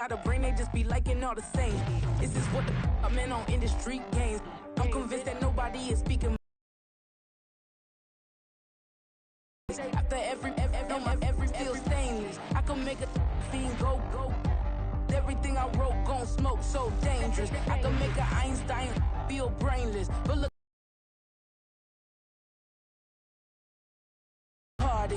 Got a brain, they just be liking all the same. This is what the I'm in on industry games. I'm convinced that nobody is speaking. After every feel stainless, I can make a fiend go. Everything I wrote gon' smoke so dangerous. I can make a Einstein feel brainless. But look.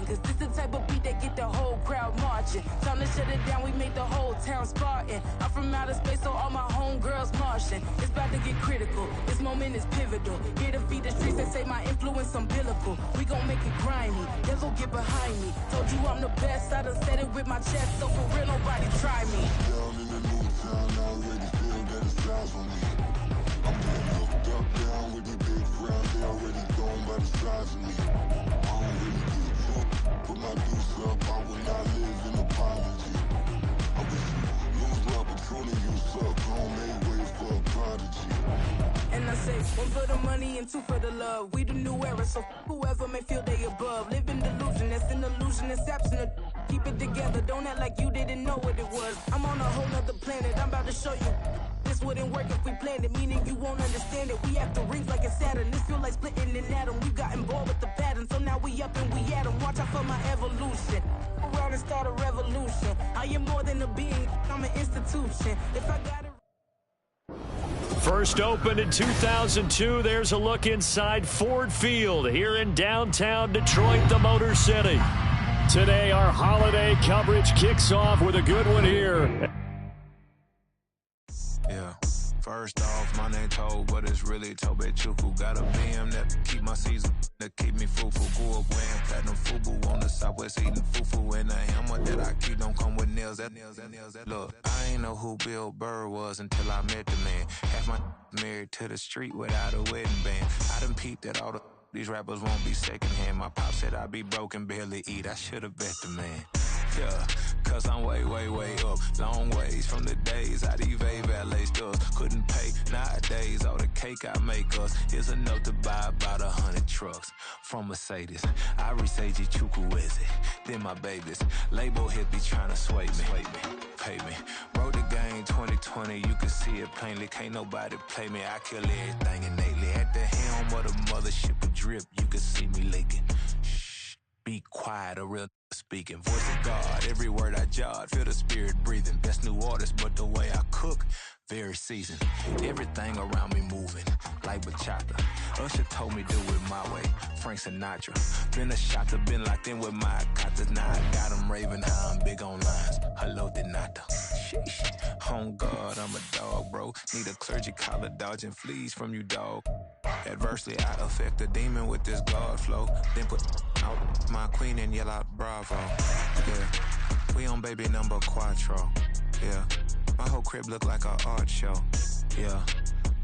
Cause this the type of beat that get the whole crowd marching. Time to shut it down, we made the whole town Spartan. I'm from outer space, so all my homegirls Martian. It's about to get critical, this moment is pivotal. Here to feed the streets, they say my influence umbilical. We gon' make it grimy, they'll go get behind me. Told you I'm the best, I done said it with my chest. So for real, nobody try me. Down in the new town, I already feel that it's styles for me. I'm getting hooked up down with the big crowd. They already gone by the size of me. I don't really put my deuce up, I will not live in apology. I wish you lose my opportunity, you suck, homemade way for a prodigy. And I say, one for the money and two for the love. We the new era, so whoever may feel they above. Live in delusion, that's an illusion, it's absent. Keep it together, don't act like you didn't know what it was. I'm on a whole nother planet, I'm about to show you. This wouldn't work if we planned it, meaning you won't understand it. We have to rings like it's Saturn. This feel like splitting an atom. We got involved with the pattern, so now we up and we at 'em. Watch out for my evolution. Around and start a revolution. I am more than a being, I'm an institution. If I got it. First opened in 2002. There's a look inside Ford Field here in downtown Detroit, the Motor City. Today, our holiday coverage kicks off with a good one here. Yeah, first off, my name Toad, but it's really Tobe Chuku. Got a BM that keep my season, that keep me fufu. Grew up wearing platinum fubu on the southwest eating fufu. And the hammer that I keep don't come with nails. Look, I ain't know who Bill Burr was until I met the man. Half my married to the street without a wedding band. I done peeped at all these rappers won't be secondhand. My pop said I'd be broke and barely eat. I should've bet the man. Yeah, cause I'm way up. Long ways from the days I eBay valet stores. Couldn't pay nowadays. All the cake I make us is enough to buy about 100 trucks. From Mercedes, I Seiji Chukwueze. Then my babies. Label hit be trying to sway me. Pay me. Wrote the game 2020. You can see it plainly. Can't nobody play me. I kill everything innately. At the helm of the mothership of drip. You can see me leaking. Shh, be quiet. A real speaking, voice of God, every word I jot, feel the spirit breathing. Best new artist, but the way I cook, very seasoned. Everything around me moving, like bachata. Usher told me do it my way, Frank Sinatra. Been a shotter, been locked in with my katas. Now I got them raving how I'm big on lines. Hello, Denata. Sheesh. On God, I'm a dog, bro. Need a clergy collar, dodging fleas from you, dog. Adversely, I affect the demon with this God flow. Then put out my queen and yell out bravo. Yeah, we on baby number quattro. Yeah, my whole crib look like a art show. Yeah,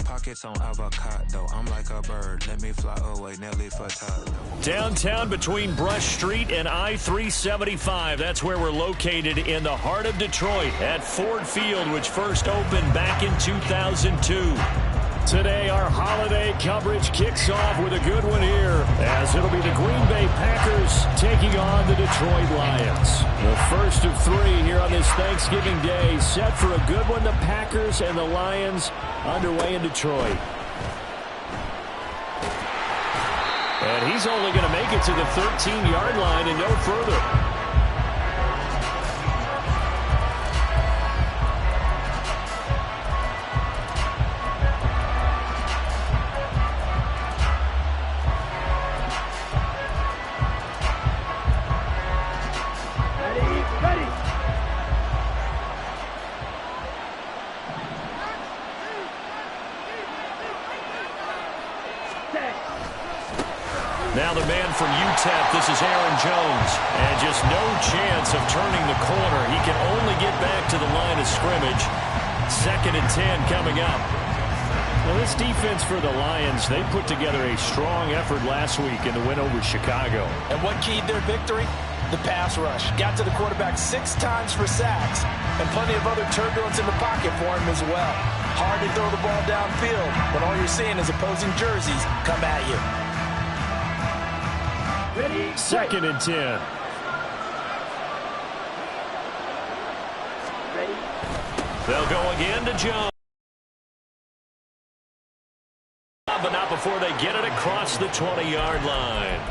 pockets on avocado. I'm like a bird. Let me fly away, Nelly Furtado. Downtown between Brush Street and I-375. That's where we're located in the heart of Detroit at Ford Field, which first opened back in 2002. Today, our holiday coverage kicks off with a good one here, as it'll be the Green Bay Packers taking on the Detroit Lions. The first of three here on this Thanksgiving Day, set for a good one. The Packers and the Lions underway in Detroit. And he's only going to make it to the 13-yard line and no further. Now the man from UTEP, this is Aaron Jones. And just no chance of turning the corner. He can only get back to the line of scrimmage. 2nd and 10 coming up. Well, this defense for the Lions, they put together a strong effort last week in the win over Chicago. And what keyed their victory? The pass rush. Got to the quarterback 6 times for sacks. And plenty of other turbulence in the pocket for him as well. Hard to throw the ball downfield, but all you're seeing is opposing jerseys come at you. 2nd and 10. They'll go again to Jones. But not before they get it across the 20-yard line.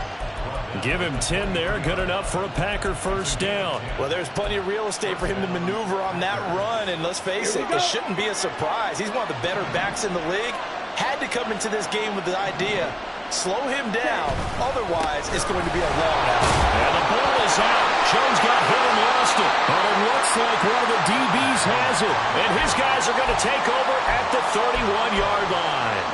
Give him 10 there. Good enough for a Packer first down. Well, there's plenty of real estate for him to maneuver on that run. And let's face it, it shouldn't be a surprise. He's one of the better backs in the league. Had to come into this game with the idea, slow him down. Otherwise, it's going to be a long out. And the ball is out. Jones got hit and lost it. But it looks like one of the DBs has it. And his guys are going to take over at the 31-yard line.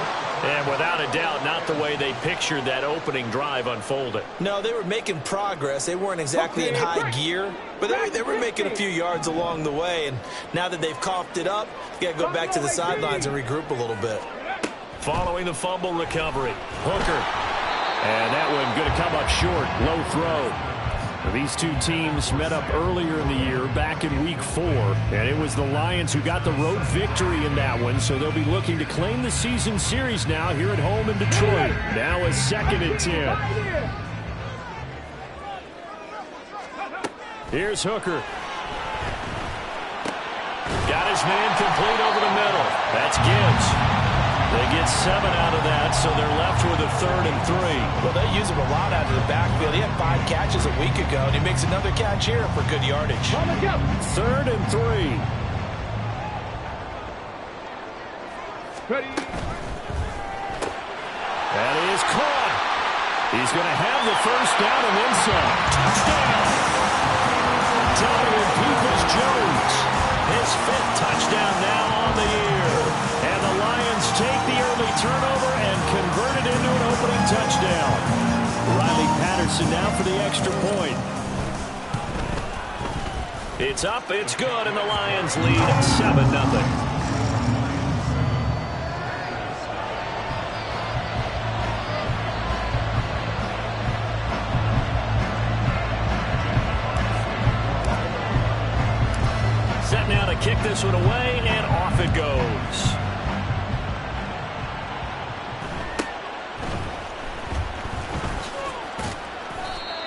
And without a doubt, not the way they pictured that opening drive unfolded. No, they were making progress. They weren't exactly in high gear, but they were making a few yards along the way. And now that they've coughed it up, you got to go back to the sidelines and regroup a little bit. Following the fumble recovery, Hooker. And that one going to come up short. Low throw. These two teams met up earlier in the year, back in Week 4, and it was the Lions who got the road victory in that one, so they'll be looking to claim the season series now here at home in Detroit. Now a 2nd and 10. Here's Hooker. Got his man complete over the middle. That's Gibbs. They get 7 out of that, so they're left with a 3rd and 3. Well, they use him a lot out of the backfield. He had 5 catches a week ago, and he makes another catch here for good yardage. 3rd and 3. Ready. That is caught. He's going to have the first down and then some. Touchdown. Donovan Peoples-Jones. His 5th touchdown now on the year. And the Lions take the early turnover and convert it into an opening touchdown. Riley Patterson now for the extra point. It's up, it's good, and the Lions lead 7-0. Now to kick this one away, and off it goes.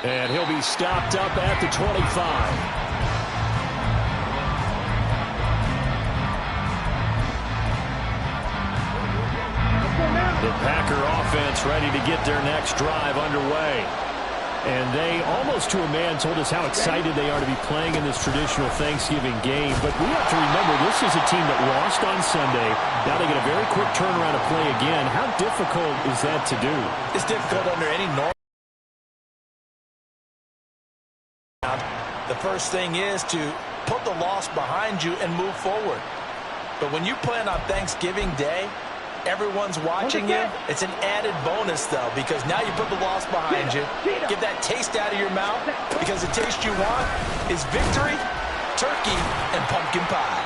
And he'll be stopped up at the 25. The Packer offense ready to get their next drive underway. And they, almost to a man, told us how excited they are to be playing in this traditional Thanksgiving game. But we have to remember, this is a team that lost on Sunday. Now they get a very quick turnaround to play again. How difficult is that to do? It's difficult under any normal. The first thing is to put the loss behind you and move forward. But when you plan on Thanksgiving Day, everyone's watching you. It's an added bonus, though, because now you put the loss behind you. Get that taste out of your mouth, because the taste you want is victory, turkey, and pumpkin pie.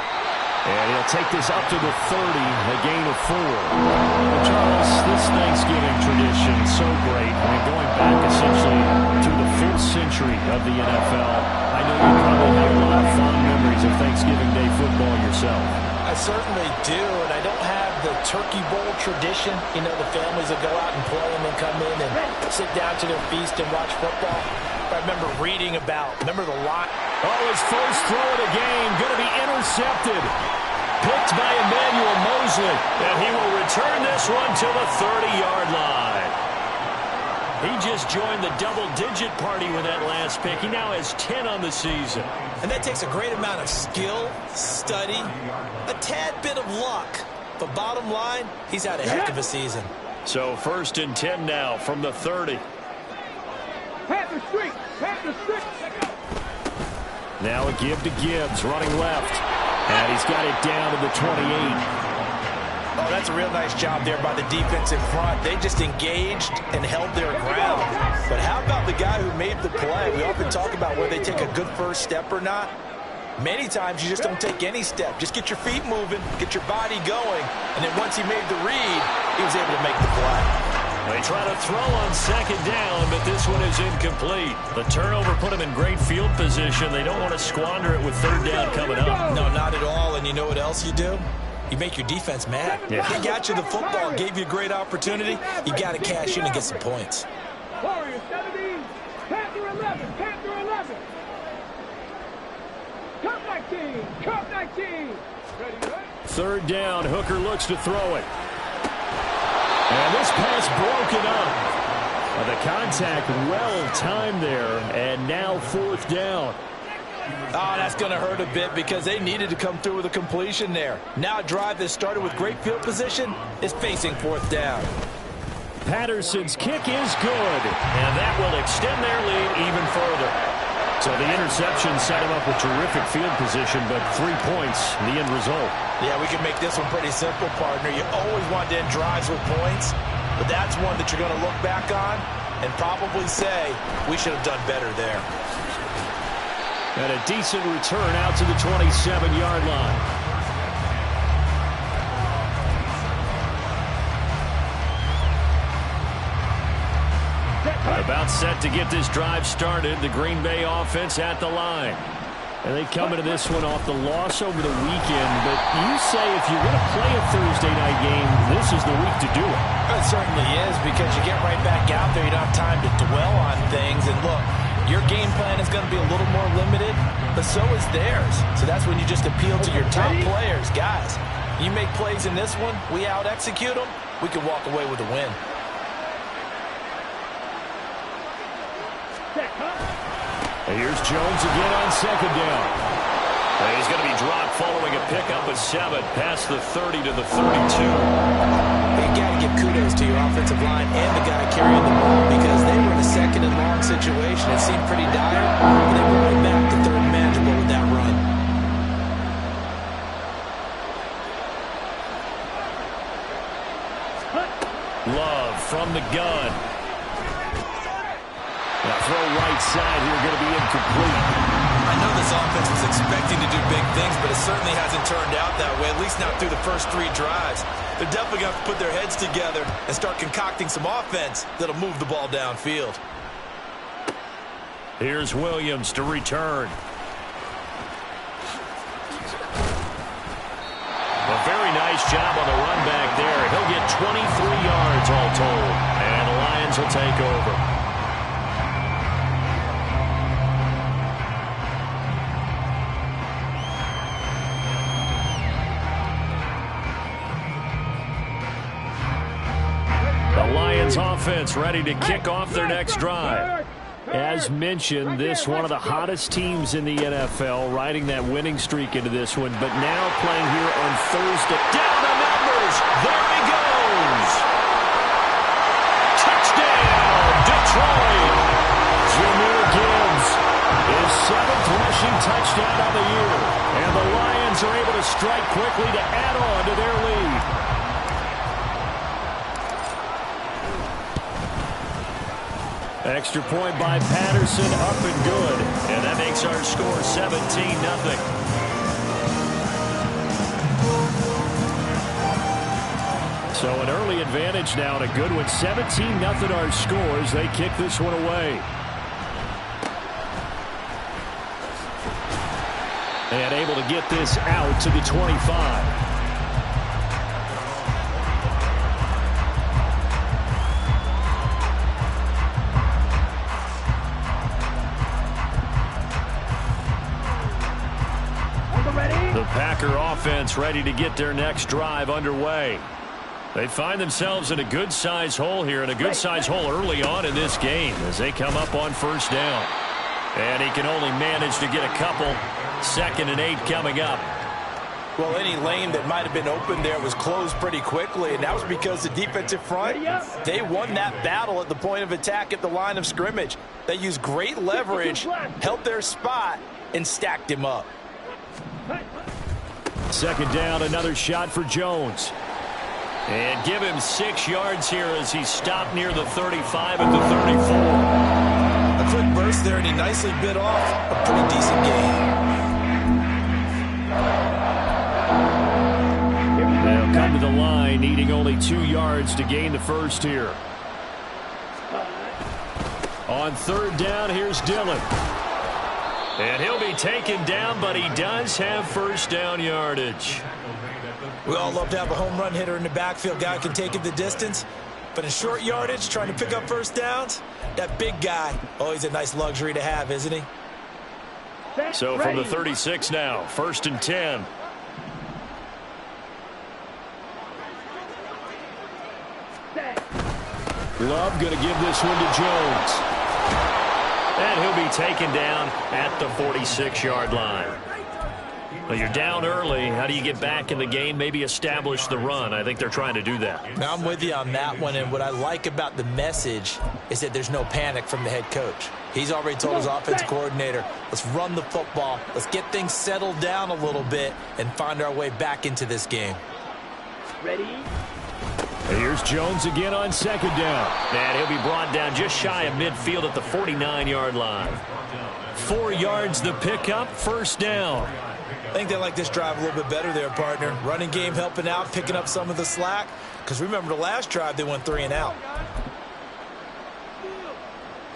And he'll take this up to the 30, a gain of 4. Well, Charles, this Thanksgiving tradition, so great. I mean, going back essentially to the 5th century of the NFL. I know you probably have a lot of fond memories of Thanksgiving Day football yourself. I certainly do, and I don't have the Turkey Bowl tradition. You know, the families that go out and play and then come in and sit down to their feast and watch football. I remember reading about, remember the lot. Oh, his first throw of the game going to be intercepted. Picked by Emmanuel Mosley, and he will return this one to the 30-yard line. He just joined the double-digit party with that last pick. He now has 10 on the season. And that takes a great amount of skill, study, a tad bit of luck. But bottom line, he's had a heck of a season. So 1st and 10 now from the 30. Panther Street. Now a give to Gibbs, running left. And he's got it down to the 28. Oh, that's a real nice job there by the defense in front. They just engaged and held their ground. But how about the guy who made the play? We often talk about whether they take a good first step or not. Many times you just don't take any step. Just get your feet moving, get your body going, and then once he made the read, he was able to make the play. They try to throw on 2nd down, but this one is incomplete. The turnover put them in great field position. They don't want to squander it with 3rd down coming up. No, not at all. And you know what else you do? You make your defense mad. Yeah. He got you the football, gave you a great opportunity. You got to cash in and get some points. Warriors 17, Panther 11, Panther 11. Cup 19, Cup 19. Third down, Hooker looks to throw it. And this pass broken up. The contact well timed there, and now fourth down. Oh, that's going to hurt a bit because they needed to come through with a completion there. Now a drive that started with great field position is facing fourth down. Patterson's kick is good, and that will extend their lead even further. So the interception set him up with terrific field position, but 3 points, the end result. Yeah, we can make this one pretty simple, partner. You always want to end drives with points, but that's one that you're going to look back on and probably say, we should have done better there. And a decent return out to the 27-yard line. About set to get this drive started. The Green Bay offense at the line. And they come into this one off the loss over the weekend. But you say if you're going to play a Thursday night game, this is the week to do it. It certainly is, because you get right back out there. You don't have time to dwell on things. And look, your game plan is going to be a little more limited, but so is theirs. So that's when you just appeal to your top players. Guys, you make plays in this one, we out-execute them, we can walk away with a win. And here's Jones again on second down. And he's going to be dropped following a pickup of 7 past the 30 to the 32. You got to give kudos to your offensive line and the guy carrying the ball, because they were in a second and long situation. It seemed pretty dire, but they were right back to third and manageable with that run. Love from the gun. Now throw right side here, going to be incomplete. I know this offense was expecting to do big things, but it certainly hasn't turned out that way, at least not through the first 3 drives. They're definitely going to have to put their heads together and start concocting some offense that'll move the ball downfield. Here's Williams to return. A very nice job on the run back there. He'll get 23 yards all told, and the Lions will take over. Offense ready to kick off their next drive. As mentioned, this one of the hottest teams in the NFL, riding that winning streak into this one, but now playing here on Thursday. Down the numbers. There he goes. Touchdown, Detroit. Jahmyr Gibbs, his 7th rushing touchdown of the year. And the Lions are able to strike quickly to add on to their lead. Extra point by Patterson, up and good. And that makes our score 17-0. So an early advantage now, and a good one. 17-0 our scores. They kick this one away. And able to get this out to the 25. Packer offense ready to get their next drive underway. They find themselves in a good-sized hole here, and a good-sized hole early on in this game as they come up on first down. And he can only manage to get a couple. 2nd and 8 coming up. Well, any lane that might have been open there was closed pretty quickly, and that was because the defensive front, they won that battle at the point of attack at the line of scrimmage. They used great leverage, held their spot, and stacked him up. 2nd down, another shot for Jones. And give him 6 yards here as he stopped near the 35 at the 34. A quick burst there, and he nicely bit off a pretty decent gain. They'll come to the line, needing only 2 yards to gain the first here. On 3rd down, here's Dillon. And he'll be taken down, but he does have first down yardage. We all love to have a home run hitter in the backfield. Guy can take it the distance. But in short yardage, trying to pick up first downs, that big guy, always a nice luxury to have, isn't he? So from the 36 now, 1st and 10. Love going to give this one to Jones. And he'll be taken down at the 46-yard line. Well, you're down early. How do you get back in the game? Maybe establish the run. I think they're trying to do that. Now, I'm with you on that one, and what I like about the message is that there's no panic from the head coach. He's already told his offensive coordinator, let's run the football, let's get things settled down a little bit and find our way back into this game. Ready? Here's Jones again on second down. And he'll be brought down just shy of midfield at the 49-yard line. 4 yards the pickup, first down. I think they like this drive a little bit better there, partner. Running game helping out, picking up some of the slack. Because remember the last drive, they went 3 and out.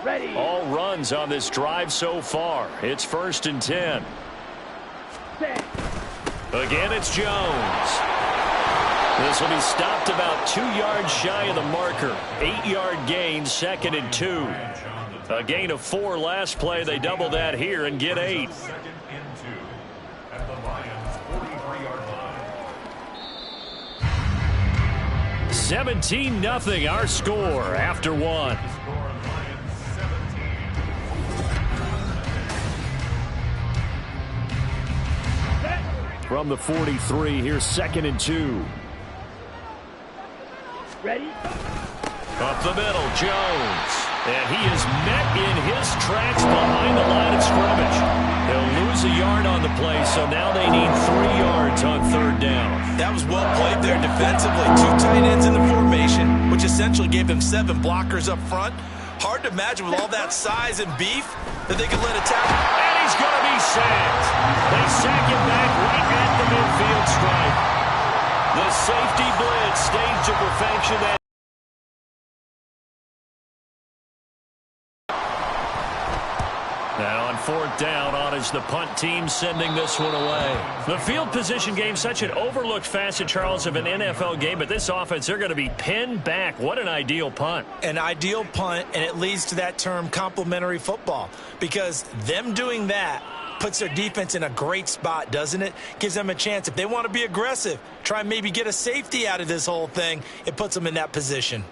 Ready. All runs on this drive so far. It's first and 10. Set. Again, it's Jones. This will be stopped about 2 yards shy of the marker. 8-yard gain, second and 2. A gain of 4 last play. They double that here and get 8. 17-0 our score after 1. From the 43, here's second and 2. Ready? Up the middle, Jones. And he is met in his tracks behind the line of scrimmage. He'll lose a yard on the play, so now they need 3 yards on third down. That was well played there defensively. 2 tight ends in the formation, which essentially gave them 7 blockers up front. Hard to imagine with all that size and beef that they could let a tackle. And he's going to be sacked. They sack him back right at the midfield stripe. The safety blitz staged to perfection. Now on fourth down, on is the punt team sending this one away. The field position game, such an overlooked facet, Charles, of an NFL game, but this offense, they're going to be pinned back. What an ideal punt. An ideal punt, and it leads to that term complementary football, because them doing that puts their defense in a great spot, doesn't it? Gives them a chance. If they want to be aggressive, try and maybe get a safety out of this whole thing, it puts them in that position.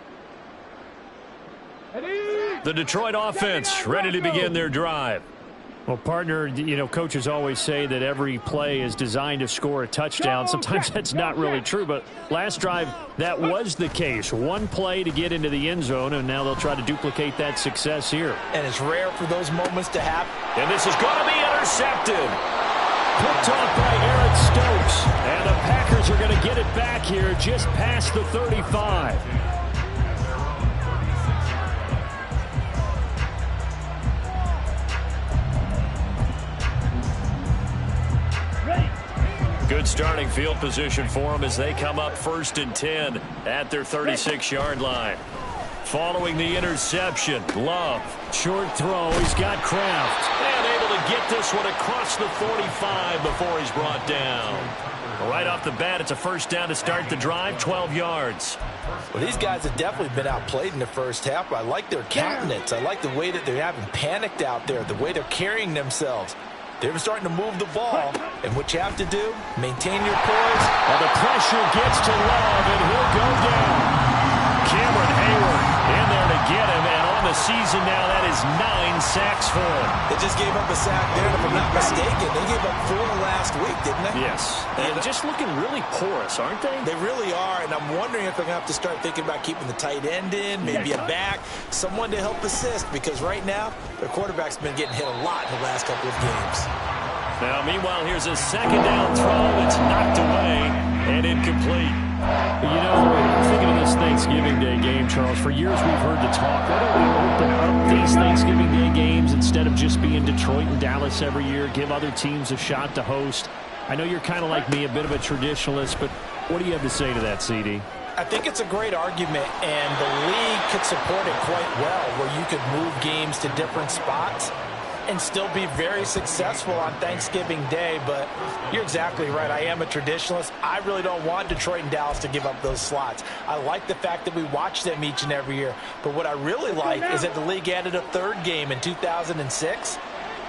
The Detroit offense ready to begin their drive. Well, partner, you know, coaches always say that every play is designed to score a touchdown. Sometimes that's not really true, but last drive, that was the case. 1 play to get into the end zone, and now they'll try to duplicate that success here. And it's rare for those moments to happen. And this is going to be intercepted. Picked off by Eric Stokes. And the Packers are going to get it back here just past the 35. Good starting field position for them as they come up first and 10 at their 36-yard line. Following the interception, Love, short throw, he's got Kraft. And able to get this one across the 45 before he's brought down. Right off the bat, it's a first down to start the drive, 12 yards. Well, these guys have definitely been outplayed in the first half. I like their countenance. I like the way that they haven't panicked out there, the way they're carrying themselves. They're starting to move the ball, and what you have to do, maintain your poise. And the pressure gets to Love, and he'll go down. Cameron Hayward in there to get him, and on the season now, that is 9 sacks for him. They just gave up a sack there, and if I'm not mistaken, they gave up 4 last week, didn't they? Yes, and just looking really porous, aren't they? They really are, and I'm wondering if they're going to have to start thinking about keeping the tight end in, maybe a back, someone to help assist, because right now, their quarterback's been getting hit a lot in the last couple of games. Now, meanwhile, here's a second down throw that's knocked away and incomplete. You know, thinking of this Thanksgiving Day game, Charles, for years we've heard the talk. Why don't we open up these Thanksgiving Day games instead of just being Detroit and Dallas every year, give other teams a shot to host? I know you're kind of like me, a bit of a traditionalist, but what do you have to say to that, CD? I think it's a great argument, and the league could support it quite well, where you could move games to different spots and still be very successful on Thanksgiving Day. But you're exactly right. I am a traditionalist. I really don't want Detroit and Dallas to give up those slots. I like the fact that we watch them each and every year. But what I really like is that the league added a 3rd game in 2006.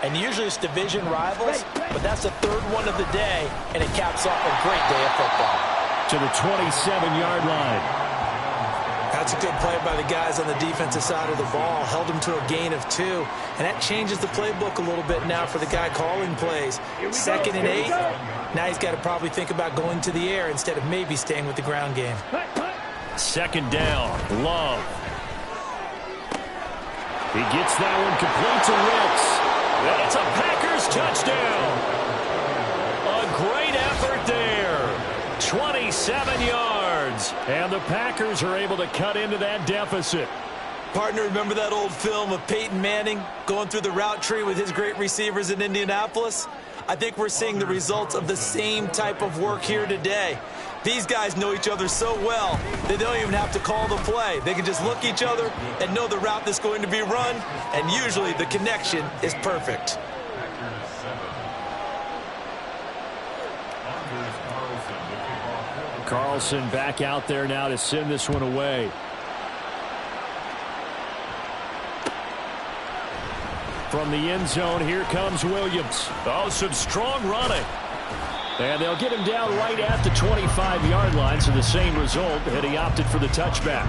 And usually it's division rivals, but that's the 3rd one of the day, and it caps off a great day of football. To the 27-yard line. That's a good play by the guys on the defensive side of the ball. Held him to a gain of 2. And that changes the playbook a little bit now for the guy calling plays. 2nd and 8. Now he's got to probably think about going to the air instead of maybe staying with the ground game. 2nd down. Love. He gets that one complete to Ricks. And it's a Packers touchdown. A great effort there. 27 yards. And the Packers are able to cut into that deficit. Partner, remember that old film of Peyton Manning going through the route tree with his great receivers in Indianapolis? I think we're seeing the results of the same type of work here today. These guys know each other so well that they don't even have to call the play. They can just look each other and know the route that's going to be run, and usually the connection is perfect. Carlson back out there now to send this one away. From the end zone, here comes Williams. Oh, some strong running. And they'll get him down right at the 25-yard line, so the same result, and he opted for the touchback.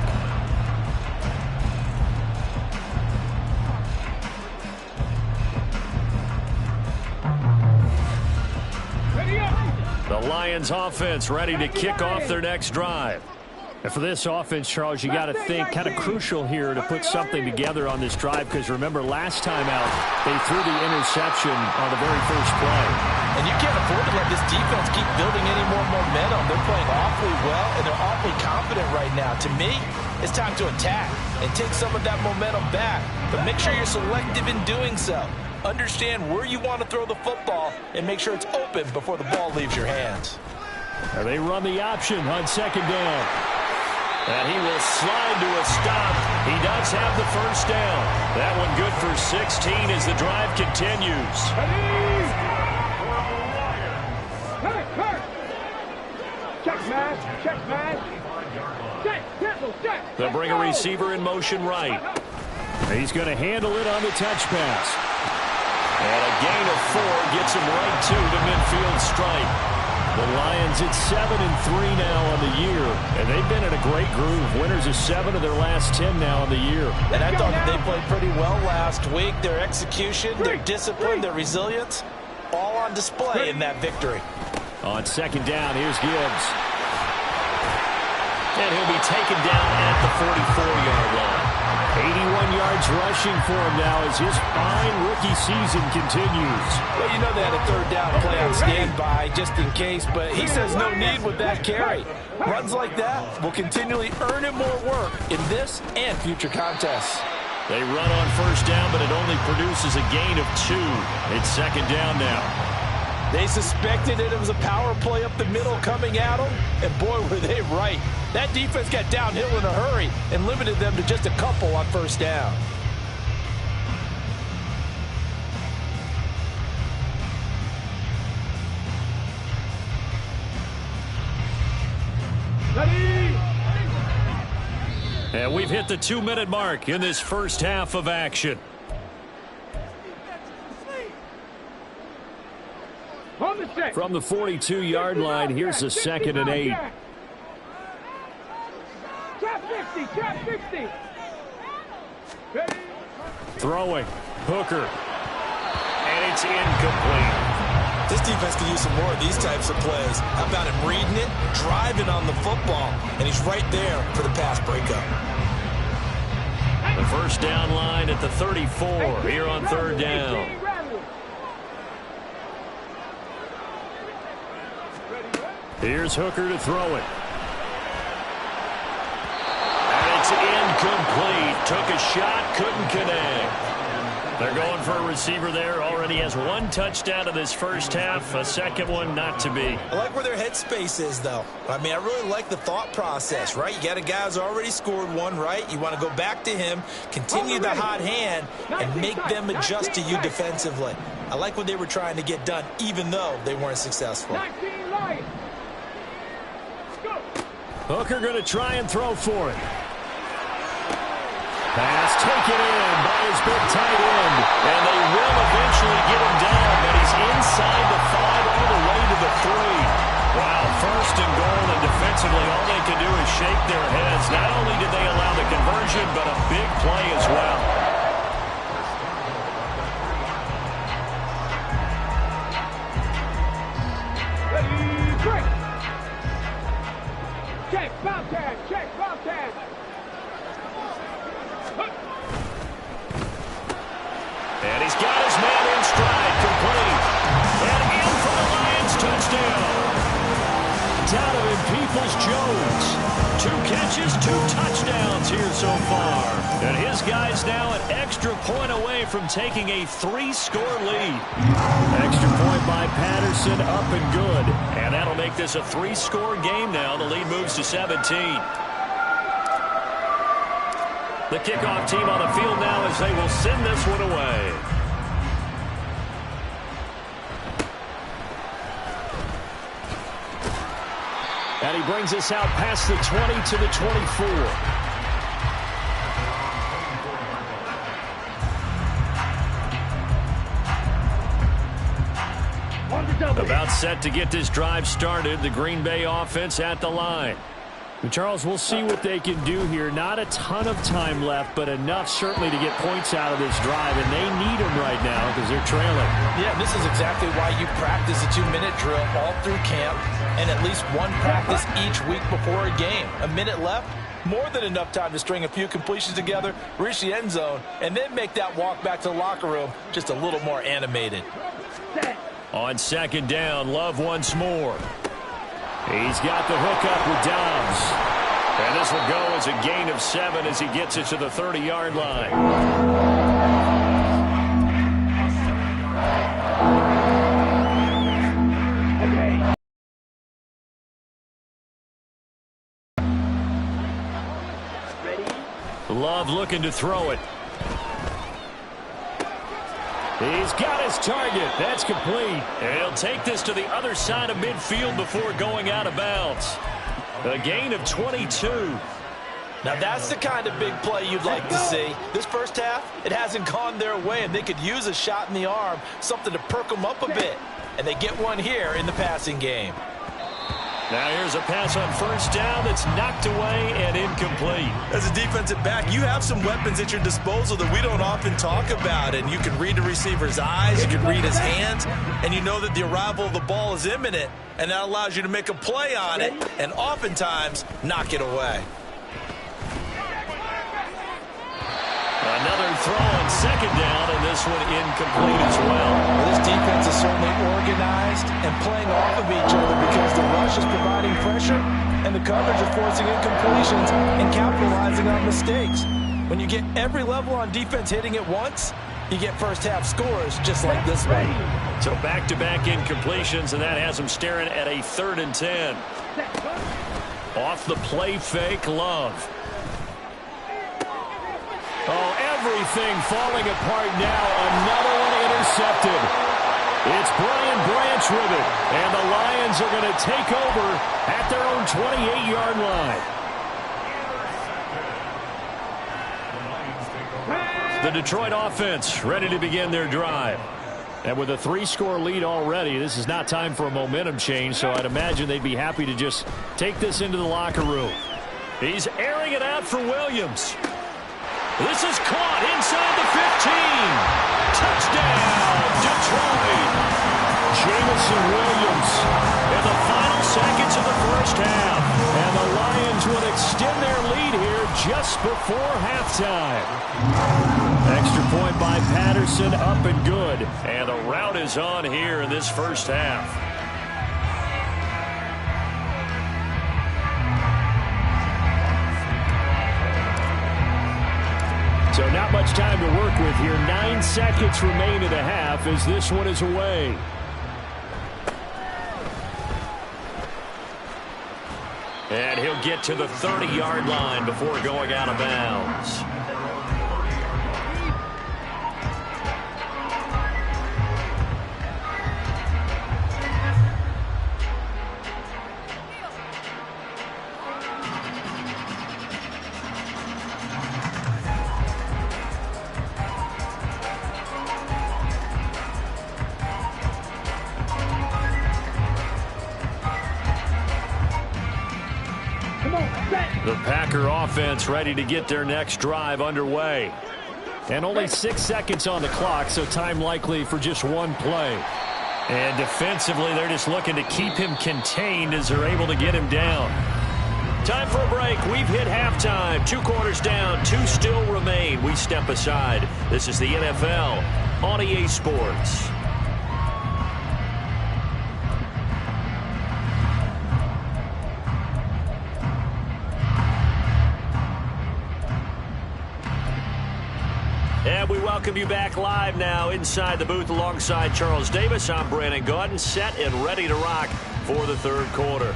The Lions offense ready to kick off their next drive. And for this offense, Charles, you got to think kind of crucial here to put something together on this drive, because remember last time out they threw the interception on the very first play. And you can't afford to let this defense keep building any more momentum. They're playing awfully well, and they're awfully confident right now. To me, it's time to attack and take some of that momentum back, but make sure you're selective in doing so. Understand where you want to throw the football and make sure it's open before the ball leaves your hands. And they run the option on 2nd down. And he will slide to a stop. He does have the first down. That one good for 16 as the drive continues. They'll bring a receiver in motion right. He's going to handle it on the touch pass. And a gain of 4 gets him right to the midfield stripe. The Lions at 7-3 now on the year, and they've been in a great groove. Winners of 7 of their last 10 now on the year. And I thought that they played pretty well last week. Their execution, their discipline, their resilience, all on display in that victory. On 2nd down, here's Gibbs. And he'll be taken down at the 44-yard line. 81 yards rushing for him now as his fine rookie season continues. Well, you know they had a 3rd down play on standby just in case, but he says no need with that carry. Runs like that will continually earn him more work in this and future contests. They run on 1st down, but it only produces a gain of 2. It's 2nd down now. They suspected it was a power play up the middle coming at them, and boy, were they right. That defense got downhill in a hurry and limited them to just a couple on 1st down. And we've hit the 2-minute mark in this first half of action. From the 42-yard line, here's a 2nd and 8. Throwing. Hooker. And it's incomplete. This defense could use some more of these types of plays. How about him reading it, driving on the football, and he's right there for the pass breakup. The 1st down line at the 34 here on 3rd down. Here's Hooker to throw it. And it's incomplete. Took a shot, couldn't connect. They're going for a receiver there. Already has 1 touchdown in this first half. A 2nd one not to be. I like where their headspace is, though. I mean, I really like the thought process, right? You got a guy who's already scored 1, right? You want to go back to him, continue the hot hand, and make them adjust to you defensively. I like what they were trying to get done, even though they weren't successful. Hooker going to try and throw for it. Pass taken in by his big tight end. And they will eventually get him down, but he's inside the 5 all the way to the 3. Wow, first and goal, and defensively all they can do is shake their heads. Not only did they allow the conversion, but a big play as well. Ready, break. Check, Bobcat, check, Bobcat. And he's got his man in stride, complete. And in for the Lions, touchdown. Donovan Peoples-Jones. 2 catches, 2 touchdowns here so far. And his guy's now an extra point away from taking a 3-score lead. Extra point by Patterson, up and good. And that'll make this a 3-score game now. The lead moves to 17. The kickoff team on the field now as they will send this one away. And he brings us out past the 20 to the 24. About set to get this drive started. The Green Bay offense at the line. And Charles, we'll see what they can do here. Not a ton of time left, but enough certainly to get points out of this drive. And they need them right now because they're trailing. Yeah, this is exactly why you practice a 2-minute drill all through camp and at least one practice each week before a game. A minute left, more than enough time to string a few completions together, reach the end zone, and then make that walk back to the locker room just a little more animated. On second down, Love once more. He's got the hook up with Dobbs. And this will go as a gain of 7 as he gets it to the 30-yard line. Love looking to throw it. He's got his target. That's complete. And he'll take this to the other side of midfield before going out of bounds. A gain of 22. Now that's the kind of big play you'd like to see. This first half, it hasn't gone their way, and they could use a shot in the arm, something to perk them up a bit. And they get one here in the passing game. Now here's a pass on first down that's knocked away and incomplete. As a defensive back, you have some weapons at your disposal that we don't often talk about. And you can read the receiver's eyes, you can read his hands, and you know that the arrival of the ball is imminent. And that allows you to make a play on it and oftentimes knock it away. Another throw on second down, and this one incomplete as well. This defense is certainly organized and playing off of each other because the rush is providing pressure and the coverage is forcing incompletions and capitalizing on mistakes. When you get every level on defense hitting at once, you get first-half scores just like this one. So back-to-back incompletions, and that has them staring at a 3rd and 10. Off the play fake, Love. Oh, everything falling apart now. Another one intercepted. It's Brian Branch with it. And the Lions are going to take over at their own 28-yard line. The Detroit offense ready to begin their drive. And with a 3-score lead already, this is not time for a momentum change, so I'd imagine they'd be happy to just take this into the locker room. He's airing it out for Williams. This is caught inside the 15. Touchdown, Detroit. Jameson Williams in the final seconds of the first half. And the Lions would extend their lead here just before halftime. Extra point by Patterson, up and good. And the rout is on here in this first half. So not much time to work with here. 9 seconds remain in the half as this one is away. And he'll get to the 30-yard line before going out of bounds. The Packer offense ready to get their next drive underway. And only 6 seconds on the clock, so time likely for just one play. And defensively, they're just looking to keep him contained as they're able to get him down. Time for a break. We've hit halftime. 2 quarters down, 2 still remain. We step aside. This is the NFL on EA Sports. And we welcome you back live now inside the booth alongside Charles Davis. I'm Brandon Gaudin, set and ready to rock for the third quarter.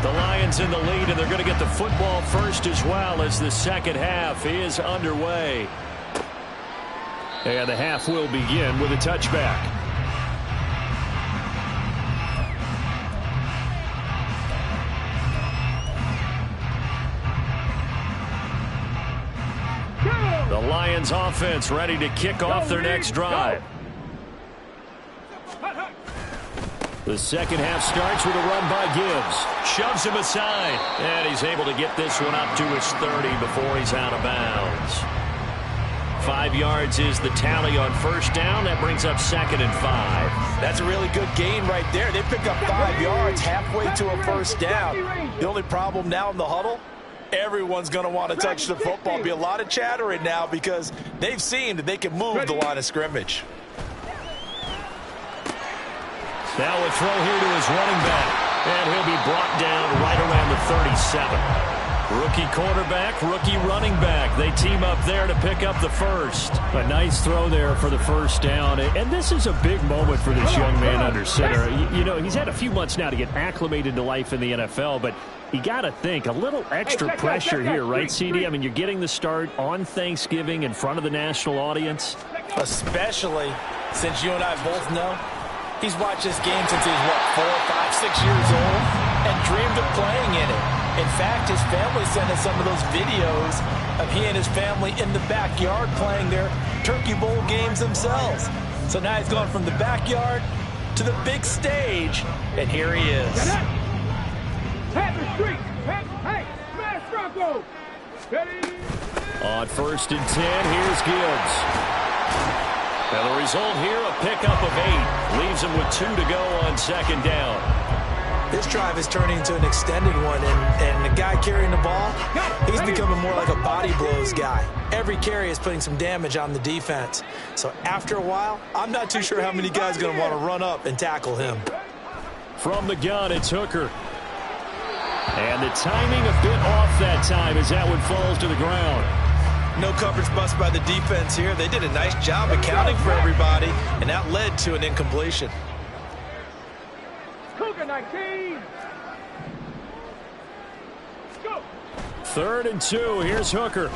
The Lions in the lead, and they're going to get the football first as well as the second half is underway. And the half will begin with a touchback. The Lions offense ready to kick off their next drive. The second half starts with a run by Gibbs. Shoves him aside. And he's able to get this one up to his 30 before he's out of bounds. 5 yards is the tally on first down. That brings up 2nd and 5. That's a really good gain right there. They pick up 5 yards halfway to a first down. The only problem now in the huddle, everyone's going to want to touch the football. Be a lot of chattering now because they've seen that they can move the line of scrimmage. Now a throw here to his running back. And he'll be brought down right around the 37. Rookie quarterback, rookie running back. They team up there to pick up the first. A nice throw there for the first down. And this is a big moment for this young man under center. You know, he's had a few months now to get acclimated to life in the NFL, but you got to think, a little extra pressure here, right, CD? I mean, you're getting the start on Thanksgiving in front of the national audience. Especially since you and I both know he's watched this game since he was, 4, 5, 6 years old and dreamed of playing in it. In fact, his family sent us some of those videos of he and his family in the backyard playing their Turkey Bowl games themselves. So now he's gone from the backyard to the big stage, and here he is. Hey, smash Bronco. On 1st and 10, here's Gibbs. And the result here, a pickup of 8. Leaves him with 2 to go on 2nd down. This drive is turning into an extended one, and the guy carrying the ball, he's becoming more like a body blows guy. Every carry is putting some damage on the defense. So after a while, I'm not too sure how many guys are going to want to run up and tackle him. From the gun, it's Hooker. And the timing a bit off that time as that one falls to the ground. No coverage bust by the defense here. They did a nice job accounting for everybody, and that led to an incompletion. 19. Go. 3rd and 2. Here's Hooker. He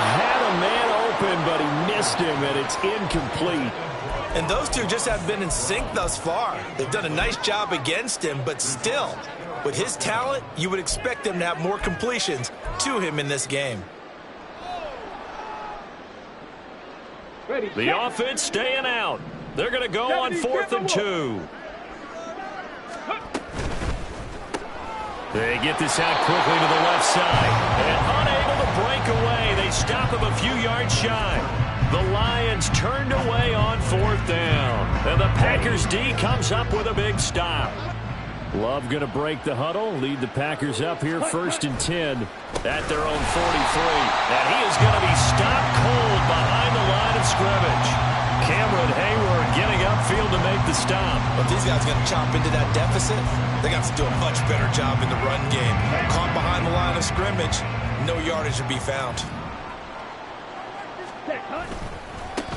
had a man open, but he missed him, and it's incomplete. And those two just haven't been in sync thus far. They've done a nice job against him, but still, with his talent, you would expect them to have more completions to him in this game. The offense staying out. They're going to go on 4th and 2. They get this out quickly to the left side. And unable to break away. They stop him a few yards shy. The Lions turned away on 4th down. And the Packers D comes up with a big stop. Love going to break the huddle. Lead the Packers up here 1st and 10 at their own 43. And he is going to be stopped cold behind the line of scrimmage. Cameron Hayward getting upfield to make the stop. But these guys are going to chop into that deficit. They got to do a much better job in the run game. Caught behind the line of scrimmage, no yardage to be found.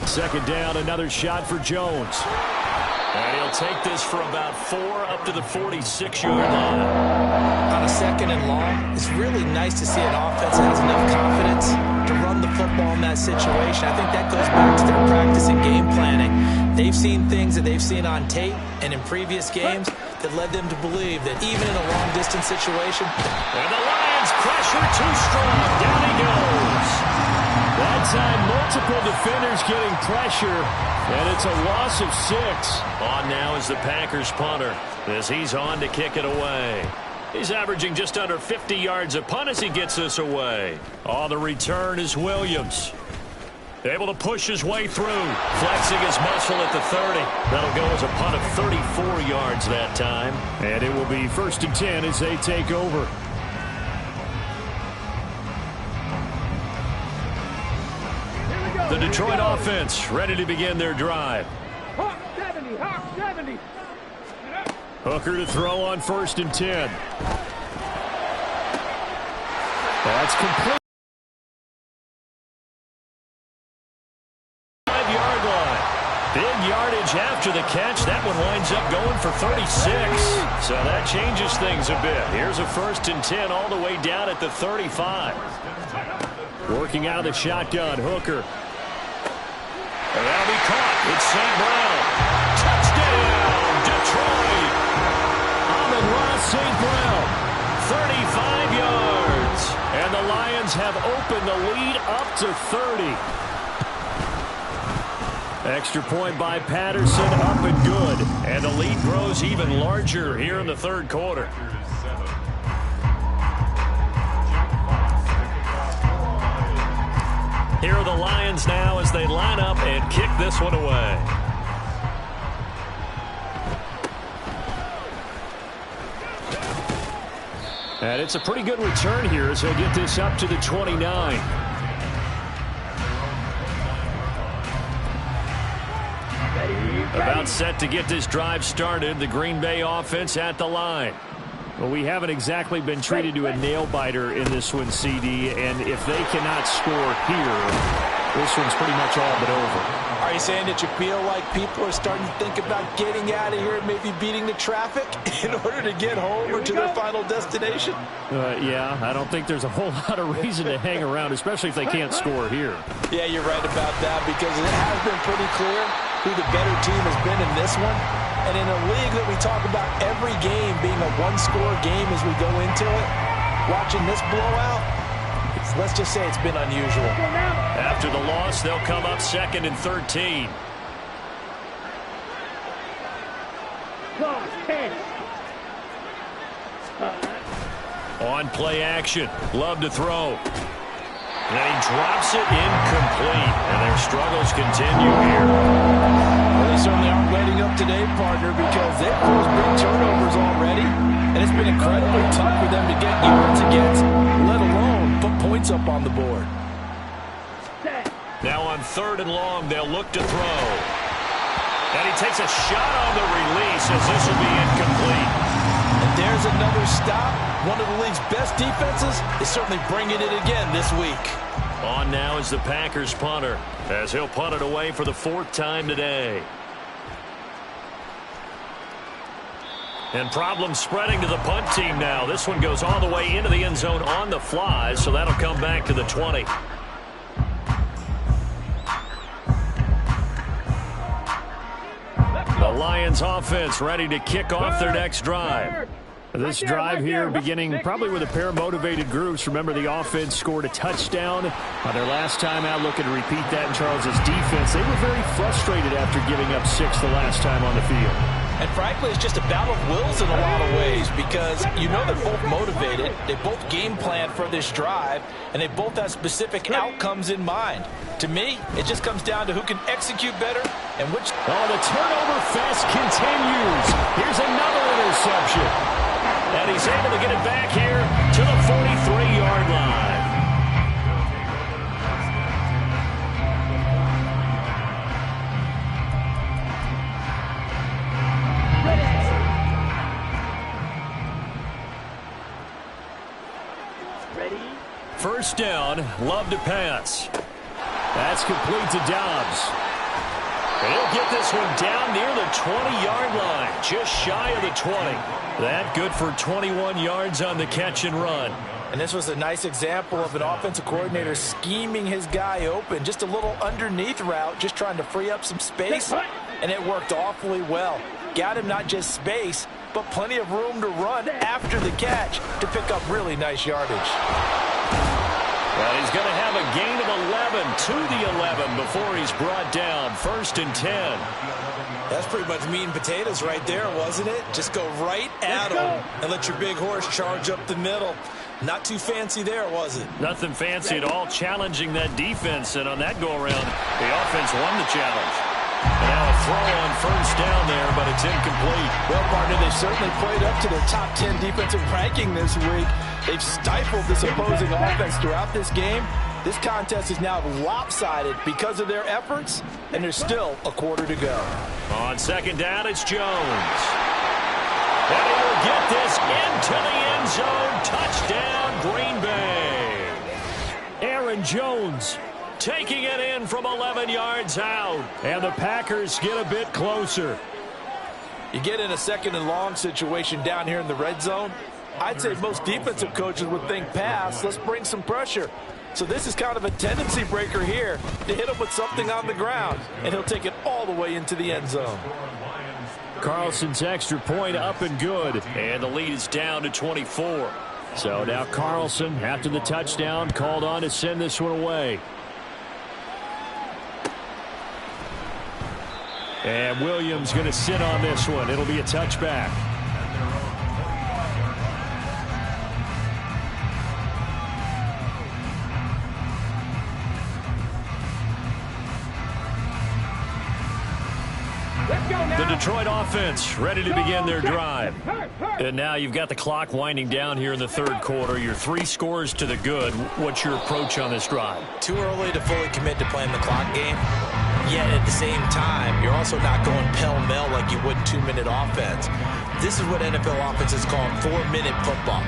2nd down, another shot for Jones. And he'll take this for about 4 up to the 46-yard line. On a 2nd and long, it's really nice to see an offense that has enough confidence to run the football in that situation. I think that goes back to their practice and game planning. They've seen things that they've seen on tape and in previous games that led them to believe that even in a long-distance situation. And the Lions pressure too strong. Down he goes. That time, Multiple defenders getting pressure, and it's a loss of 6. On now is the Packers punter as he's on to kick it away. He's averaging just under 50 yards a punt as he gets this away. On the return is Williams. Able to push his way through, flexing his muscle at the 30. That'll go as a punt of 34 yards that time. And it will be 1st and 10 as they take over. The Detroit offense ready to begin their drive. Hawk 70, Hawk 70. Hooker to throw on 1st and 10. That's complete. 5-yard line. Big yardage after the catch. That one winds up going for 36. So that changes things a bit. Here's a 1st and 10 all the way down at the 35. Working out of the shotgun, Hooker. And that'll be caught. It's St. Brown. Touchdown, Detroit. Amon-Ra St. Brown. 35 yards. And the Lions have opened the lead up to 30. Extra point by Patterson, up and good. And the lead grows even larger here in the 3rd quarter. Here are the Lions now as they line up and kick this one away. And it's a pretty good return here as they get this up to the 29. About set to get this drive started. The Green Bay offense at the line. Well, we haven't exactly been treated to a nail-biter in this one, CD, and if they cannot score here, this one's pretty much all but over. Are you saying that you feel like people are starting to think about getting out of here and maybe beating the traffic in order to get home or to their final destination? Yeah, I don't think there's a whole lot of reason to hang around, especially if they can't score here. Yeah, you're right about that because it has been pretty clear who the better team has been in this one. And in a league that we talk about every game being a one-score game as we go into it, watching this blowout, let's just say it's been unusual. After the loss, they'll come up 2nd and 13. On play action, Love to throw. And he drops it incomplete. And their struggles continue here. Well, they certainly aren't letting up today, partner, because they've caused big turnovers already. And it's been incredibly tough for them to get yards against, let alone put points up on the board. Now on 3rd and long, they'll look to throw. And he takes a shot on the release as this will be incomplete. And there's another stop. One of the league's best defenses is certainly bringing it again this week. On now is the Packers punter as he'll punt it away for the 4th time today. And problems spreading to the punt team now. This one goes all the way into the end zone on the fly, so that'll come back to the 20. The Lions offense ready to kick off their next drive. This drive here beginning probably with a pair of motivated groups. Remember, the offense scored a touchdown. Their last time out, looking to repeat that in Charles's defense. They were very frustrated after giving up 6 the last time on the field. And frankly, it's just a battle of wills in a lot of ways because you know they're both motivated. They both game plan for this drive, and they both have specific outcomes in mind. To me, it just comes down to who can execute better and which. Oh, the turnover fest continues. Here's another interception. And he's able to get it back here to the 43-yard line. First down, Love to pass. That's complete to Dobbs. And he'll get this one down near the 20-yard line, just shy of the 20. That good for 21 yards on the catch and run. And this was a nice example of an offensive coordinator scheming his guy open. Just a little underneath route, just trying to free up some space. And it worked awfully well. Got him not just space, but plenty of room to run after the catch to pick up really nice yardage. Well, he's going to have a gain of to the 11 before he's brought down. 1st and 10. That's pretty much meat and potatoes right there, wasn't it? Just go right at him and let your big horse charge up the middle. Not too fancy there, was it? Nothing fancy at all, challenging that defense. And on that go-around, the offense won the challenge. And now a throw on 1st down there, but it's incomplete. Well, partner, they've certainly played up to their top 10 defensive ranking this week. They've stifled this opposing offense throughout this game. This contest is now lopsided because of their efforts, and there's still a quarter to go. On 2nd down, it's Jones. And he will get this into the end zone. Touchdown, Green Bay. Aaron Jones taking it in from 11 yards out. And the Packers get a bit closer. You get in a 2nd and long situation down here in the red zone. I'd say most defensive coaches would think pass. Let's bring some pressure. So this is kind of a tendency breaker here to hit him with something on the ground, and he'll take it all the way into the end zone. Carlson's extra point up and good, and the lead is down to 24. So now Carlson, after the touchdown, called on to send this one away. And Williams going to sit on this one. It'll be a touchback. The Detroit offense ready to begin their drive. And now you've got the clock winding down here in the 3rd quarter. You're 3 scores to the good. What's your approach on this drive? Too early to fully commit to playing the clock game. Yet at the same time, you're also not going pell-mell like you would 2-minute offense. This is what NFL offenses call 4-minute football.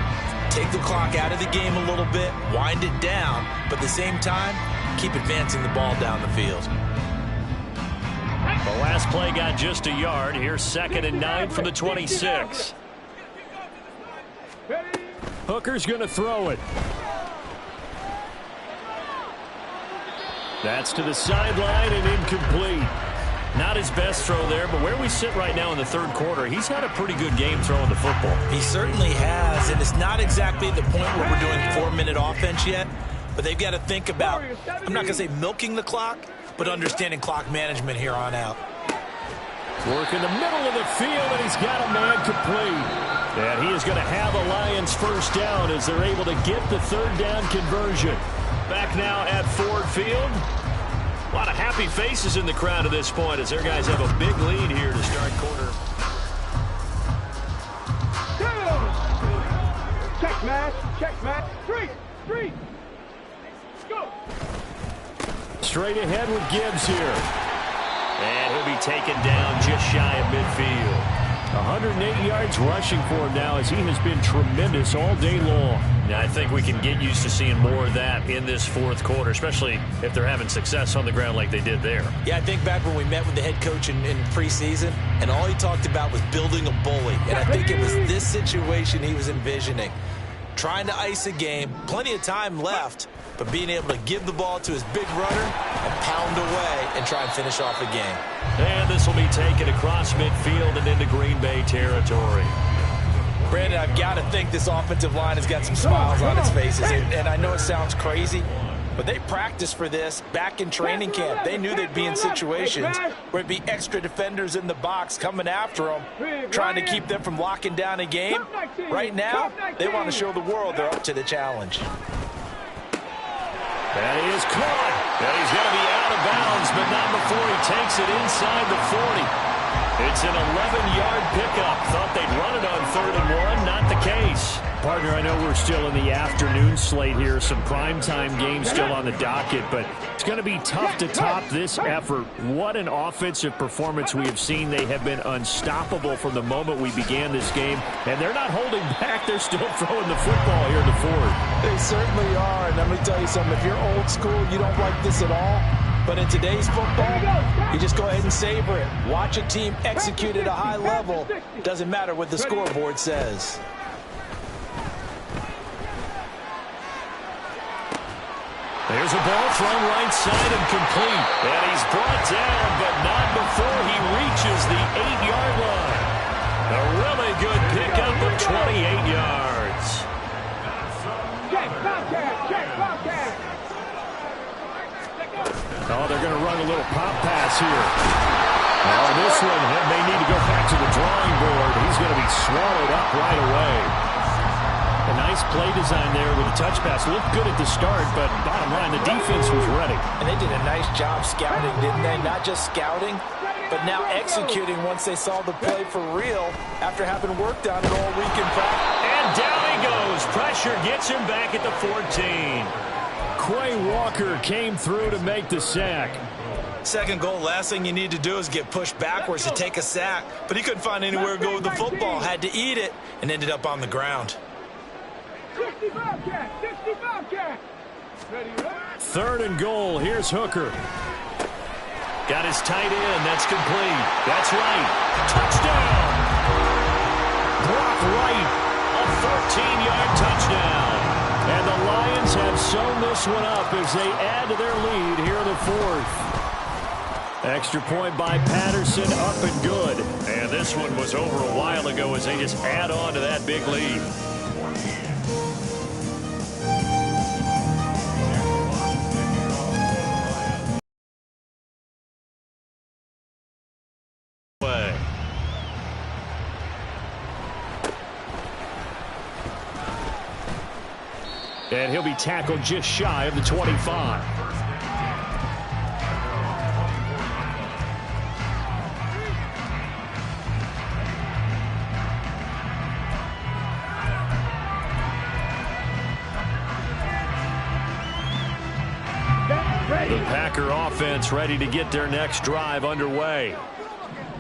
Take the clock out of the game a little bit, wind it down, but at the same time, keep advancing the ball down the field. The last play got just a yard. Here's 2nd and 9 from the 26. Hooker's going to throw it. That's to the sideline and incomplete. Not his best throw there, but where we sit right now in the 3rd quarter, he's had a pretty good game throwing the football. He certainly has, and it's not exactly the point where we're doing 4-minute offense yet, but they've got to think about, I'm not going to say milking the clock, but understanding clock management here on out. Work in the middle of the field, and he's got a man complete. And he is going to have a Lions 1st down as they're able to get the 3rd down conversion. Back now at Ford Field. A lot of happy faces in the crowd at this point as their guys have a big lead here to start quarter. Check, match. Check, match. 3. Go. Straight ahead with Gibbs here. And he'll be taken down just shy of midfield. 108 yards rushing for him now as he has been tremendous all day long. Now, I think we can get used to seeing more of that in this 4th quarter, especially if they're having success on the ground like they did there. Yeah, I think back when we met with the head coach in preseason, and all he talked about was building a bully. And I think it was this situation he was envisioning. Trying to ice a game, plenty of time left, but being able to give the ball to his big runner and pound away and try and finish off a game. And this will be taken across midfield and into Green Bay territory. Brandon, I've got to think this offensive line has got some smiles on its faces. And I know it sounds crazy, but they practiced for this back in training camp. They knew they'd be in situations where it'd be extra defenders in the box coming after them, trying to keep them from locking down a game. Right now, they want to show the world they're up to the challenge. And he is caught. And he's going to be out of bounds, but not before he takes it inside the 40. It's an 11-yard pickup. Thought they'd run it on 3rd and 1. Not the case. Partner, I know we're still in the afternoon slate here. Some primetime games still on the docket, but it's going to be tough to top this effort. What an offensive performance we have seen. They have been unstoppable from the moment we began this game, and they're not holding back. They're still throwing the football here in the 4th. They certainly are, and let me tell you something. If you're old school, you don't like this at all. But in today's football, you just go ahead and savor it. Watch a team execute at a high level. Doesn't matter what the scoreboard says. There's a ball thrown right side and complete. And he's brought down, but not before he reaches the 8-yard line. A really good pickup of 28 yards. Check, Bobcat. Check, Bobcat. Oh, they're going to run a little pop pass here. Oh, this one, they need to go back to the drawing board. He's going to be swallowed up right away. A nice play design there with a touch pass. Looked good at the start, but bottom line, the defense was ready. And they did a nice job scouting, didn't they? Not just scouting, but now executing once they saw the play for real after having worked on it all week in practice. And down he goes. Pressure gets him back at the 14. Quay Walker came through to make the sack. Second goal, last thing you need to do is get pushed backwards to take a sack. But he couldn't find anywhere to go with the football. Had to eat it and ended up on the ground. 65 cat, 65 cat. Ready, right? Third and goal. Here's Hooker. Got his tight end. That's complete. That's right. Touchdown. Brock Wright, a 14-yard touchdown. And the Lions have sewn this one up as they add to their lead here in the fourth. Extra point by Patterson, up and good. And this one was over a while ago as they just add on to that big lead. And he'll be tackled just shy of the 25. The Packer offense ready to get their next drive underway.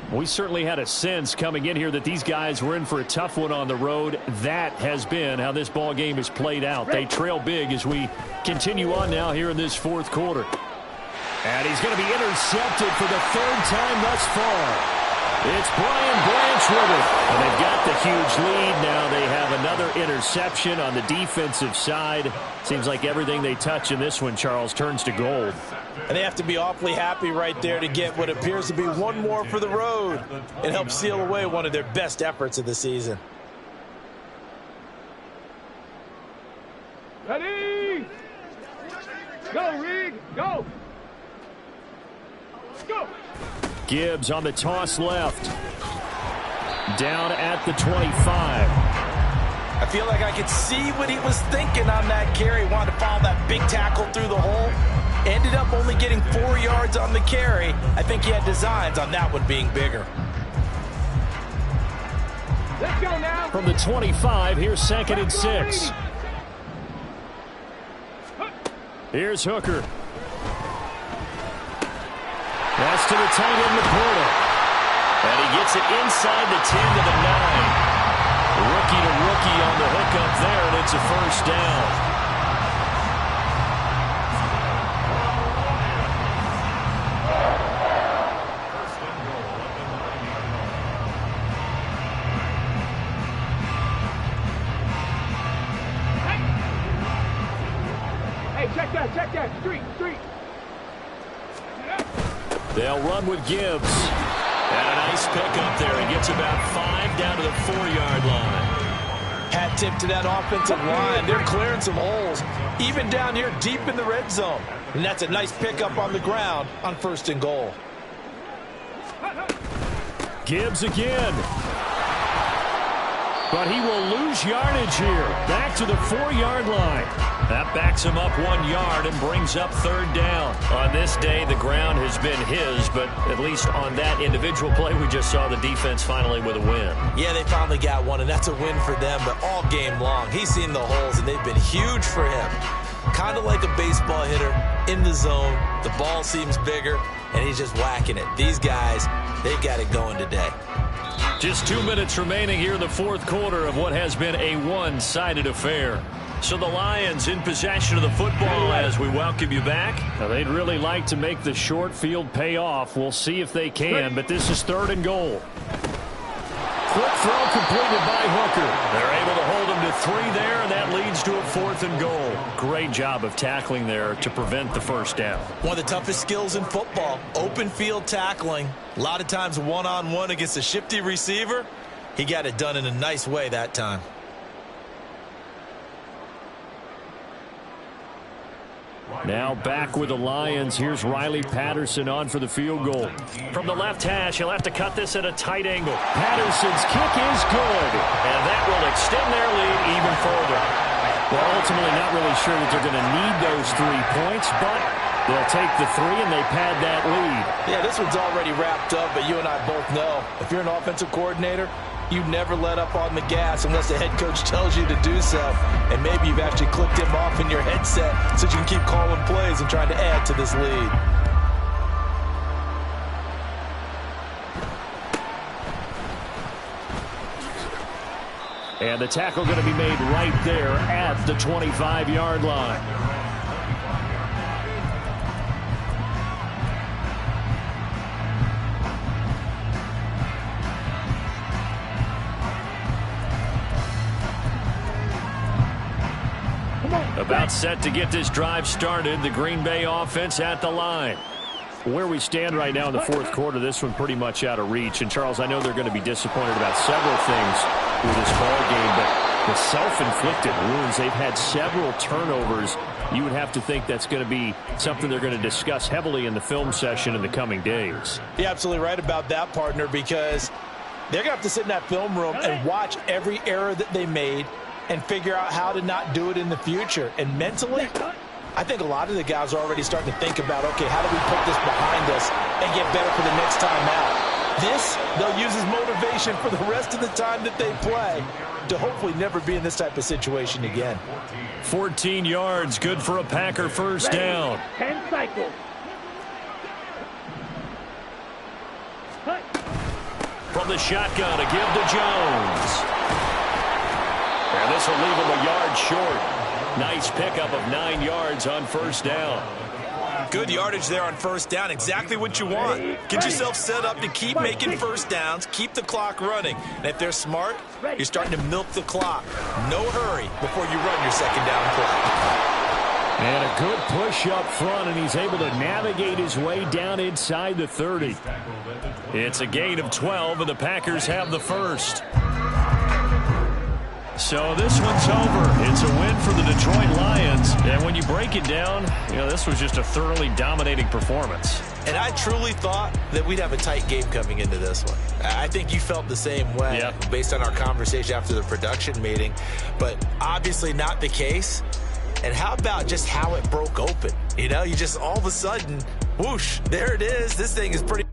We certainly had a sense coming in here that these guys were in for a tough one on the road. That has been how this ball game has played out. They trail big as we continue on now here in this fourth quarter. And he's going to be intercepted for the third time thus far. It's Brian Branch with it. And they've got the huge lead. Now they have another interception on the defensive side. Seems like everything they touch in this one, Charles, turns to gold. And they have to be awfully happy right there to get what appears to be one more for the road and help seal away one of their best efforts of the season. Ready? Go, Reed, go. Go. Gibbs on the toss left. Down at the 25. I feel like I could see what he was thinking on that carry. Wanted to follow that big tackle through the hole. Ended up only getting 4 yards on the carry. I think he had designs on that one being bigger. Let's go now. From the 25, here's 2nd and 6. Here's Hooker. That's to the tight end, Laporta. And he gets it inside the 10 to the 9. Rookie to rookie on the hook up there, and it's a first down. Check that. Street. They'll run with Gibbs. And a nice pickup there. He gets about 5 down to the 4-yard line. Hat tip to that offensive line. They're clearing some holes, even down here deep in the red zone. And that's a nice pickup on the ground on 1st and goal. Gibbs again. But he will lose yardage here. Back to the 4-yard line. That backs him up 1 yard and brings up 3rd down. On this day, the ground has been his, but at least on that individual play, we just saw the defense finally with a win. Yeah, they finally got one, and that's a win for them, but all game long, he's seen the holes, and they've been huge for him. Kind of like a baseball hitter in the zone. The ball seems bigger, and he's just whacking it. These guys, they've got it going today. Just 2 minutes remaining here in the fourth quarter of what has been a one-sided affair. So the Lions in possession of the football as we welcome you back. Now, they'd really like to make the short field pay off. We'll see if they can, but this is 3rd and goal. Quick throw completed by Hooker. They're able to hold him to 3 there, and that leads to a 4th and goal. Great job of tackling there to prevent the first down. One of the toughest skills in football, open field tackling. A lot of times one-on-one against a shifty receiver. He got it done in a nice way that time. Now back with the Lions. Here's Riley Patterson on for the field goal. From the left hash, he'll have to cut this at a tight angle. Patterson's kick is good. And that will extend their lead even further. Well, ultimately not really sure that they're going to need those 3 points, but they'll take the 3 and they pad that lead. Yeah, this one's already wrapped up, but you and I both know if you're an offensive coordinator, you never let up on the gas unless the head coach tells you to do so. And maybe you've actually clicked him off in your headset so you can keep calling plays and trying to add to this lead. And the tackle going to be made right there at the 25-yard line. About set to get this drive started. The Green Bay offense at the line. Where we stand right now in the fourth quarter, this one pretty much out of reach. And, Charles, I know they're going to be disappointed about several things with this ball game, but the self-inflicted wounds, they've had several turnovers. You would have to think that's going to be something they're going to discuss heavily in the film session in the coming days. You're absolutely right about that, partner, because they're going to have to sit in that film room and watch every error that they made and figure out how to not do it in the future. And mentally, I think a lot of the guys are already starting to think about, okay, how do we put this behind us and get better for the next time out? This, they'll use as motivation for the rest of the time that they play to hopefully never be in this type of situation again. 14 yards, good for a Packer first down. 10 cycles. From the shotgun, a give to Jones. And this will leave him a yard short. Nice pickup of 9 yards on first down. Good yardage there on first down. Exactly what you want. Get yourself set up to keep making first downs, keep the clock running. And if they're smart, you're starting to milk the clock. No hurry before you run your second down play. And a good push up front, and he's able to navigate his way down inside the 30. It's a gain of 12, and the Packers have the first. So this one's over. It's a win for the Detroit Lions. And when you break it down, this was just a thoroughly dominating performance. And I truly thought that we'd have a tight game coming into this one. I think you felt the same way based on our conversation after the production meeting. But obviously not the case. And how about just how it broke open? You just all of a sudden, whoosh, there it is. This thing is pretty...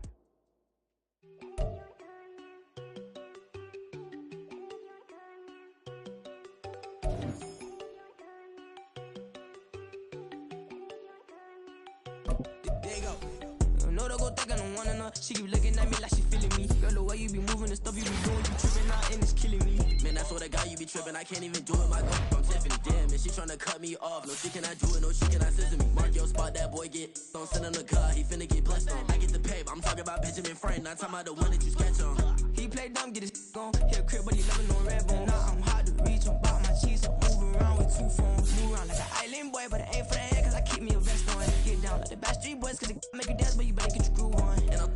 She keep looking at me like she feeling me. Girl, the way you be moving the stuff you be doing, you tripping out and it's killing me. Man, that's what I got, you be tripping. I can't even do it. My girl from Tiffany, damn, and she tryna cut me off. No, she cannot do it, no, she cannot scissor me. Mark your spot, that boy get. Don't send him the car, he finna get blessed on. I get the paper, I'm talking about Benjamin Franklin, not talking about the one that you sketch on. He play dumb, get his on. Hit a crib, but he loving on red bone. Now I'm hard to reach, I'm about my cheese, I'm moving around with 2 phones. Move around like an island boy, but it ain't for the head, cause I keep me a vest on. Get down like the Backstreet Boys, cause they make you dance, but you better get your groove on. And I'm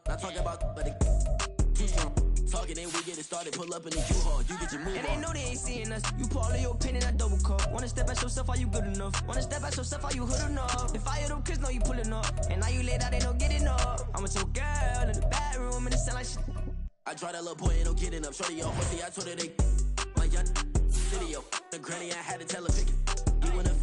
not talking about, but too strong. Talking and we get it started. Pull up in the U-Haul, you get your move on. And they know they ain't seeing us. You pull all of your pin in that double cup. Wanna step at yourself, are you good enough? Wanna step at yourself, are you hood enough? If I hear them kids know you pulling up, and now you laid out, they don't get enough. I'm with your girl in the bedroom, and it sound like shit. I tried that little boy, ain't no getting up. Shorty off, see, I told her they my young video. The granny, I had to tell her pick it. You wanna